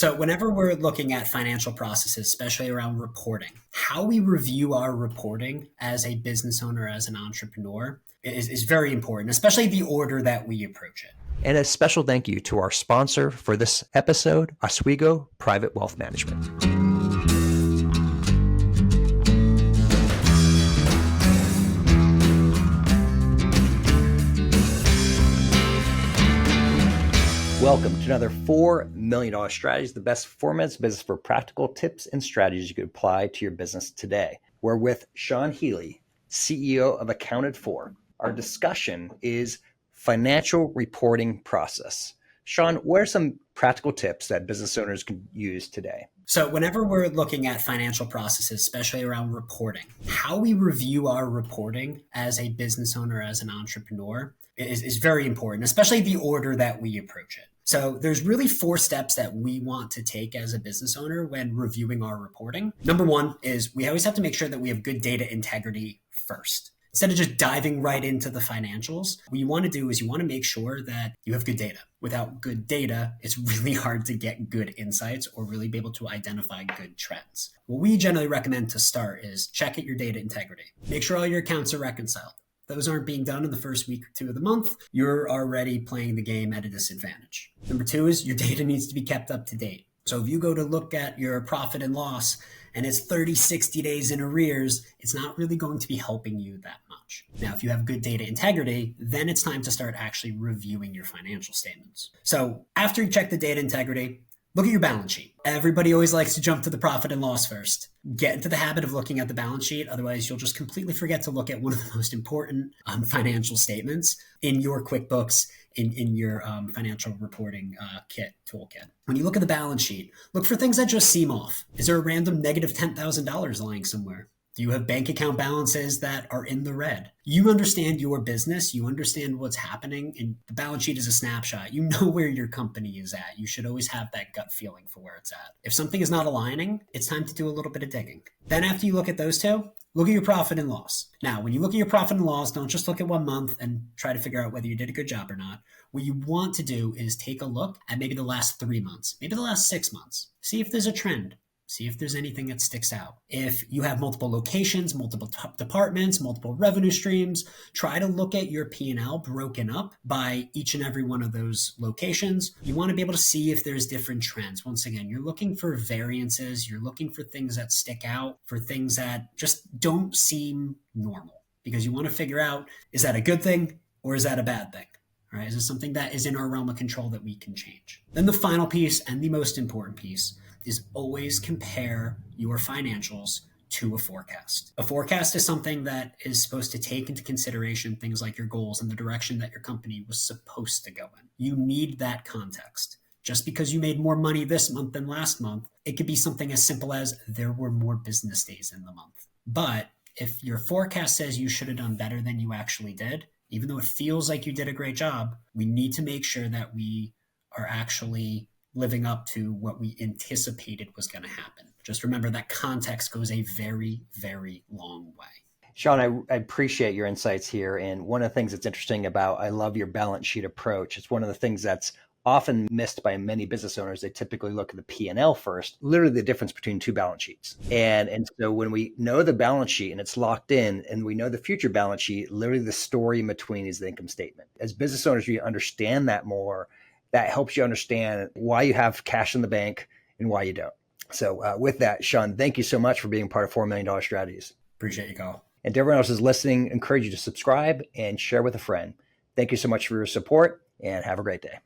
So whenever we're looking at financial processes, especially around reporting, how we review our reporting as a business owner, as an entrepreneur is very important, especially the order that we approach it. And a special thank you to our sponsor for this episode, Oswego Private Wealth Management. Welcome to another $4 million Strategies, the best 4 minutes of business for practical tips and strategies you could apply to your business today. We're with Sean Healy, CEO of Accounted For. Our discussion is financial reporting process. Sean, what are some practical tips that business owners can use today? So whenever we're looking at financial processes, especially around reporting, how we review our reporting as a business owner, as an entrepreneur is very important, especially the order that we approach it. So there's really 4 steps that we want to take as a business owner when reviewing our reporting. Number 1 is we always have to make sure that we have good data integrity first. Instead of just diving right into the financials, what you want to do is you want to make sure that you have good data. Without good data, it's really hard to get good insights or really be able to identify good trends. What we generally recommend to start is check at your data integrity. Make sure all your accounts are reconciled. If those aren't being done in the first week or 2 of the month, you're already playing the game at a disadvantage. Number 2 is your data needs to be kept up to date. So if you go to look at your profit and loss and it's 30, 60 days in arrears, it's not really going to be helping you that much. Now, if you have good data integrity, then it's time to start actually reviewing your financial statements. So after you check the data integrity, look at your balance sheet. Everybody always likes to jump to the profit and loss first. Get into the habit of looking at the balance sheet. Otherwise, you'll just completely forget to look at one of the most important financial statements in your QuickBooks, in your financial reporting toolkit. When you look at the balance sheet, look for things that just seem off. Is there a random negative $10,000 lying somewhere? Do you have bank account balances that are in the red? You understand your business. You understand what's happening. And the balance sheet is a snapshot. You know where your company is at. You should always have that gut feeling for where it's at. If something is not aligning, it's time to do a little bit of digging. Then after you look at those 2, look at your profit and loss. Now, when you look at your profit and loss, don't just look at 1 month and try to figure out whether you did a good job or not. What you want to do is take a look at maybe the last 3 months, maybe the last 6 months. See if there's a trend. See if there's anything that sticks out. If you have multiple locations, multiple departments, multiple revenue streams, try to look at your P&L broken up by each and every one of those locations. You want to be able to see if there's different trends. Once again, you're looking for variances. You're looking for things that stick out, for things that just don't seem normal, because you want to figure out, is that a good thing or is that a bad thing? Right? Is this something that is in our realm of control that we can change? Then the final piece, and the most important piece, is always compare your financials to a forecast. A forecast is something that is supposed to take into consideration things like your goals and the direction that your company was supposed to go in. You need that context. Just because you made more money this month than last month, it could be something as simple as there were more business days in the month. But if your forecast says you should have done better than you actually did, even though it feels like you did a great job, we need to make sure that we are actually living up to what we anticipated was going to happen. Just remember that context goes a very, very long way. Sean, I appreciate your insights here. And one of the things that's interesting about, I love your balance sheet approach. It's one of the things that's often missed by many business owners. They typically look at the P&L first, literally the difference between 2 balance sheets. And so when we know the balance sheet and it's locked in, and we know the future balance sheet, literally the story in between is the income statement. As business owners, you understand that more. That helps you understand why you have cash in the bank and why you don't. So with that, Sean, thank you so much for being part of $4 Million Strategies. Appreciate you, Carl. And to everyone else who's listening, encourage you to subscribe and share with a friend. Thank you so much for your support, and have a great day.